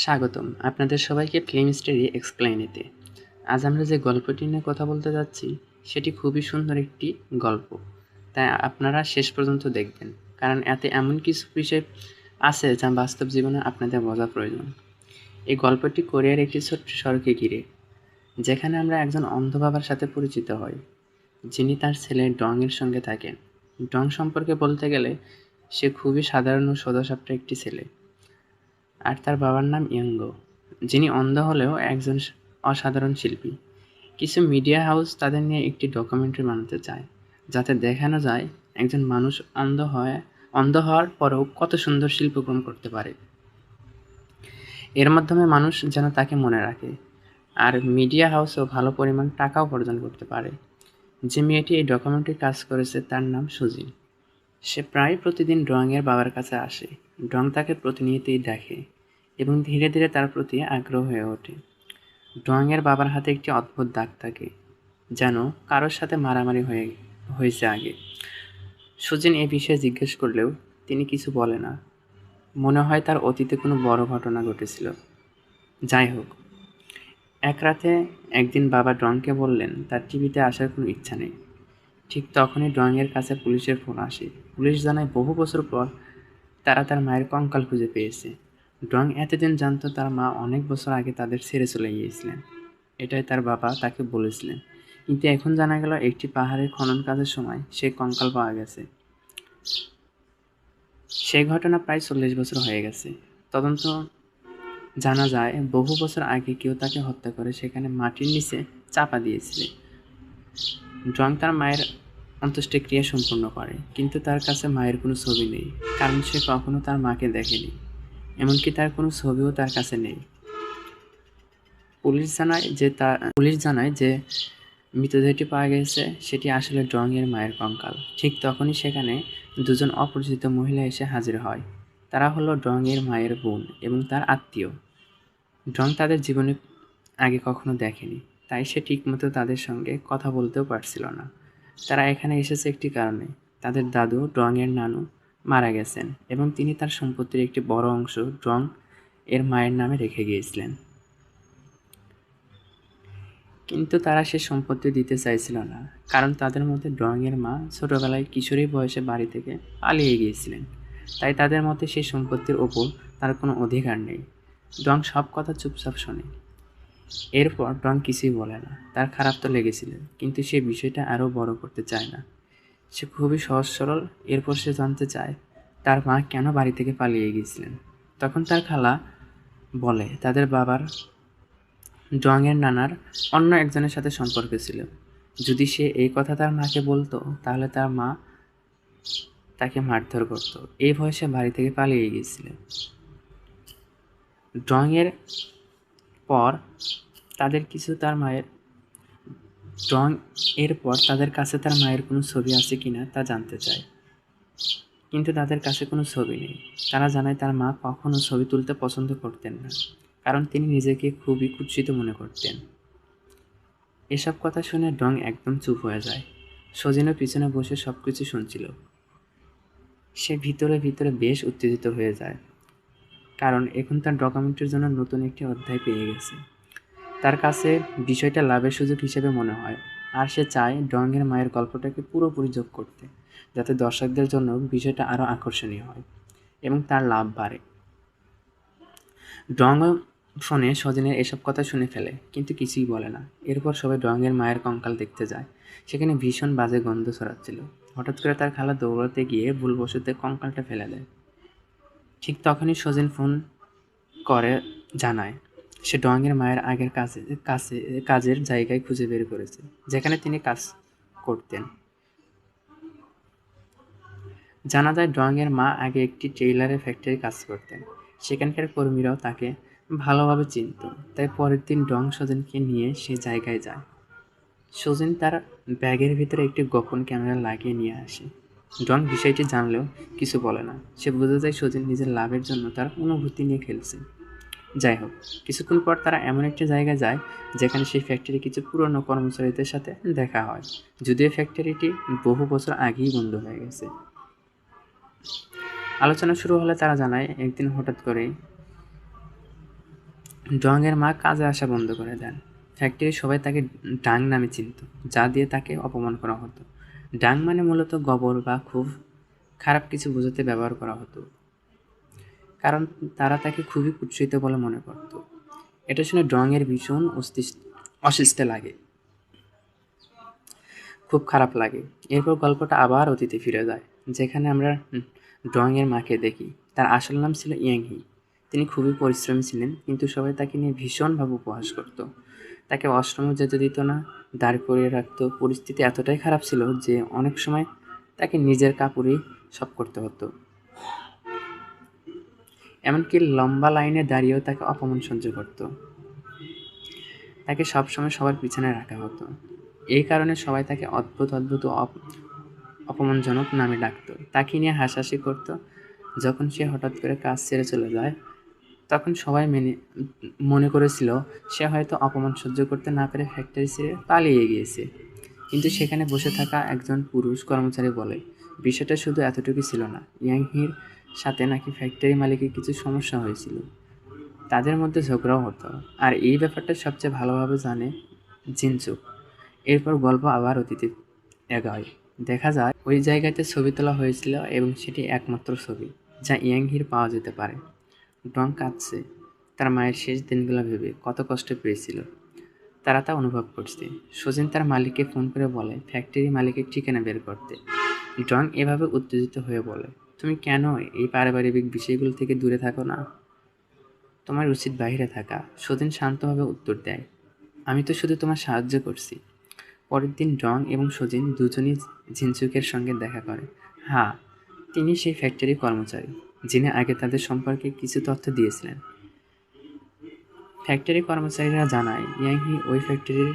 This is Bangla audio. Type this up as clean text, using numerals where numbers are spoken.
স্বাগতম আপনাদের সবাইকে ফিল্ম স্টোরি এক্সপ্লেইনেতে। আজ আমরা যে গল্পটি নিয়ে কথা বলতে যাচ্ছি সেটি খুবই সুন্দর একটি গল্প, তাই আপনারা শেষ পর্যন্ত দেখবেন, কারণ এতে এমন কিছু বিষয় আছে যা বাস্তব জীবনে আপনাদের বোঝা প্রয়োজন। এই গল্পটি কোরিয়ার একটি ছোট্ট শহরকে ঘিরে, যেখানে আমরা একজন অন্ধ বাবার সাথে পরিচিত হই, যিনি তার ছেলে ডংয়ের সঙ্গে থাকেন। ডং সম্পর্কে বলতে গেলে সে খুবই সাধারণ ও সোজাসাপটা একটি ছেলে, আর তার বাবার নাম ইয়ঙ্গো, যিনি অন্ধ হলেও একজন অসাধারণ শিল্পী। কিছু মিডিয়া হাউস তাদের নিয়ে একটি ডকুমেন্টারি বানাতে চায়, যাতে দেখানো যায় একজন মানুষ অন্ধ হওয়ার পরেও কত সুন্দর শিল্পকর্ম করতে পারে। এর মাধ্যমে মানুষ যেন তাকে মনে রাখে, আর মিডিয়া হাউসও ভালো পরিমাণ টাকা উপার্জন করতে পারে। যে মেয়েটি এই ডকুমেন্টারি কাজ করেছে তার নাম সুজিন। সে প্রায় প্রতিদিন ড্রয়িংয়ের বাবার কাছে আসে। ডং তাকে প্রতিনিয়তই দেখে এবং ধীরে ধীরে তার প্রতি আগ্রহ হয়ে ওঠে। ড্রয়িংয়ের বাবার হাতে একটি অদ্ভুত দাগ থাকে, যেন কারোর সাথে মারামারি হয়েছে আগে। সুজিন এ বিষয়ে জিজ্ঞেস করলেও তিনি কিছু বলে না। মনে হয় তার অতীতে কোনো বড় ঘটনা ঘটেছিল। যাই হোক, এক রাতে একদিন বাবা ডংকে বললেন তার টিভিতে আসার কোনো ইচ্ছা নেই। ঠিক তখনই ড্রয়িংয়ের কাছে পুলিশের ফোন আসে। পুলিশ জানায় বহু বছর পর তারা তার মায়ের কঙ্কাল খুঁজে পেয়েছে। ডং এতদিন জানতো তার মা অনেক বছর আগে তাদের ছেড়ে চলে গিয়েছিলেন, এটাই তার বাবা তাকে বলেছিলেন। কিন্তু এখন জানা গেল একটি পাহাড়ের খনন কাজের সময় সেই কঙ্কাল পাওয়া গেছে। সেই ঘটনা প্রায় 40 বছর হয়ে গেছে। তদন্ত জানা যায় বহু বছর আগে কেউ তাকে হত্যা করে সেখানে মাটির নিচে চাপা দিয়েছিল। ডং তার মায়ের অন্ত্যেষ্টিক্রিয়া সম্পূর্ণ করে, কিন্তু তার কাছে মায়ের কোনো ছবি নেই, কারণ সে কখনো তার মাকে দেখেনি। এমনকি তার কোনো ছবিও তার কাছে নেই। পুলিশ জানায় যে মৃতদেহটি পাওয়া গেছে সেটি আসলে ডংয়ের মায়ের কঙ্কাল। ঠিক তখনই সেখানে দুজন অপরিচিত মহিলা এসে হাজির হয়। তারা হলো ডংয়ের মায়ের বোন এবং তার আত্মীয়। ডং তাদের জীবনে আগে কখনো দেখেনি, তাই সে ঠিকমতো তাদের সঙ্গে কথা বলতেও পারছিল না। তারা এখানে এসেছে একটি কারণে। তাদের দাদু ডংয়ের নানু মারা গেছেন এবং তিনি তার সম্পত্তির একটি বড় অংশ ডং এর মায়ের নামে রেখে গিয়েছিলেন। কিন্তু তারা সে সম্পত্তি দিতে চাইছিল না, কারণ তাদের মধ্যে ড্রয়িংয়ের মা ছোটবেলায় কিশোরী বয়সে বাড়ি থেকে পালিয়ে গিয়েছিলেন। তাই তাদের মধ্যে সেই সম্পত্তির ওপর তার কোনো অধিকার নেই। ডং সব কথা চুপচাপ শোনে। এরপর ডং কিছুই বলে না। তার খারাপ তো লেগেছিল, কিন্তু সে বিষয়টা আরও বড় করতে চায় না। সে খুবই সহজ সরল। এরপর সে জানতে চায় তার মা কেন বাড়ি থেকে পালিয়ে গিয়েছিলেন। তখন তার খালা বলে তাদের বাবার ডংয়ের নানার অন্য একজনের সাথে সম্পর্ক ছিল। যদি সে এই কথা তার মাকে বলতো তাহলে তার মা তাকে মারধর করত। এই ভয়ে সে বাড়ি থেকে পালিয়ে গিয়েছিল। ডংয়ের পর তাদের কিছু তার মায়ের ডং এর পর তাদের কাছে তার মায়ের কোনো ছবি আছে কিনা তা জানতে চায়, কিন্তু তাদের কাছে কোনো ছবি নেই। তারা জানায় তার মা কখনো ছবি তুলতে পছন্দ করতেন না, কারণ তিনি নিজেকে খুবই কুৎসিত মনে করতেন। এসব কথা শুনে ডং একদম চুপ হয়ে যায়। সজিনও পিছনে বসে সব কিছু শুনছিল। সে ভিতরে ভিতরে বেশ উত্তেজিত হয়ে যায়, কারণ এখন তার ডকুমেন্টের জন্য নতুন একটি অধ্যায় পেয়ে গেছে। তার কাছে বিষয়টা লাভের সুযোগ হিসেবে মনে হয়, আর সে চায় ডংয়ের মায়ের গল্পটাকে পুরোপুরি যোগ করতে, যাতে দর্শকদের জন্য বিষয়টা আরও আকর্ষণীয় হয় এবং তার লাভ বাড়ে। ডংও ফোনে সজনের এসব কথা শুনে ফেলে, কিন্তু কিছুই বলে না। এরপর সবাই ডংয়ের মায়ের কঙ্কাল দেখতে যায়। সেখানে ভীষণ বাজে গন্ধ ছড়াচ্ছিল। হঠাৎ করে তার খালা দৌড়াতে গিয়ে ভুলবশত কঙ্কালটা ফেলে দেয়। ঠিক তখনই সজিন ফোন করে জানায় সে ডংয়ের মায়ের আগের কাজের জায়গায় খুঁজে বের করেছে, যেখানে তিনি কাজ করতেন। জানা যায় ডংয়ের মা আগে একটি টেইলারের ফ্যাক্টরি কাজ করতেন। সেখানকার কর্মীরাও তাকে ভালোভাবে চিনত। তাই পরের দিন ডং সজনকে নিয়ে সে জায়গায় যায়। সজিন তার ব্যাগের ভিতরে একটি গোপন ক্যামেরা লাগিয়ে নিয়ে আসে। ডং বিষয়টি জানলেও কিছু বলে না। সে বুঝে যায় সজিন নিজের লাভের জন্য তার অনুভূতি নিয়ে খেলছে। যাই হোক, কিছুক্ষণ পর তারা এমন একটি জায়গায় যায় যেখানে সেই ফ্যাক্টরি কিছু পুরনো কর্মচারীদের সাথে দেখা হয়, যদিও ফ্যাক্টরিটি বহু বছর আগেই বন্ধ হয়ে গেছে। আলোচনা শুরু হলে তারা জানায় একদিন হঠাৎ করেই ডংয়ের মা কাজে আসা বন্ধ করে দেন। ফ্যাক্টরির সবাই তাকে ডাং নামে চিনত, যা দিয়ে তাকে অপমান করা হতো। ডাং মানে মূলত গোবর বা খুব খারাপ কিছু বোঝাতে ব্যবহার করা হতো, কারণ তারা তাকে খুবই কুৎসিত বলে মনে করত। এটা শুনে ডংয়ের ভীষণ অসুস্থ লাগে, খুব খারাপ লাগে। এরপর গল্পটা আবার অতীতে ফিরে যায়, যেখানে আমরা ডংয়ের মাকে দেখি। তার আসল নাম ছিল ইয়াংহি। তিনি খুবই পরিশ্রমী ছিলেন, কিন্তু সবাই তাকে নিয়ে ভীষণভাবে উপহাস করত। তাকে আশ্রমে যেতে দিত না, দাঁড় করিয়ে রাখতো। পরিস্থিতি এতটাই খারাপ ছিল যে অনেক সময় তাকে নিজের কাপড়েই সব করতে হতো। এমনকি লম্বা লাইনে দাঁড়িয়েও তাকে অপমান সহ্য করত। তাকে সবসময় সবার পিছনে রাখা হতো। এই কারণে সবাই তাকে অদ্ভুত অদ্ভুত অপমানজনক নামে ডাকত। তাকে নিয়ে হাসাহাসি করত। যখন সে হঠাৎ করে কাজ ছেড়ে চলে যায়, তখন সবাই মনে করেছিল সে হয়তো অপমান সহ্য করতে না পেরে ফ্যাক্টরি ছেড়ে পালিয়ে গিয়েছে। কিন্তু সেখানে বসে থাকা একজন পুরুষ কর্মচারী বলে, বিষয়টা শুধু এতটুকুই ছিল না, ইয়াংহির সাথে নাকি ফ্যাক্টরি মালিকের কিছু সমস্যা হয়েছিল, তাদের মধ্যে ঝগড়াও হতো। আর এই ব্যাপারটা সবচেয়ে ভালোভাবে জানে জিনচুক। এরপর গল্প আবার অতীতে এগোয়। দেখা যায় ওই জায়গাতে ছবি তোলা হয়েছিল এবং সেটি একমাত্র ছবি যা ইয়াংহির পাওয়া যেতে পারে। ডং কাঁদছে, তার মায়ের শেষ দিনগুলো ভেবে কত কষ্ট পেয়েছিল তারা তা অনুভব করছে। সজিন তার মালিককে ফোন করে বলে ফ্যাক্টরি মালিকের ঠিকানা বের করতে। ডং এভাবে উত্তেজিত হয়ে বলে, তুমি কেন এই পারিবারিক বিষয়গুলো থেকে দূরে থাকো না? তোমার উচিত বাইরে থাকা। সজিন শান্তভাবে উত্তর দেয়, আমি তো শুধু তোমার সাহায্য করছি। পরের দিন ডং এবং সজিন দুজনই জিনচুকের সঙ্গে দেখা করে। হ্যাঁ, তিনি সেই ফ্যাক্টরির কর্মচারী যিনি আগে তাদের সম্পর্কে কিছু তথ্য দিয়েছিলেন। ফ্যাক্টরি কর্মচারীরা জানায় ইয়াংহি ওই ফ্যাক্টরির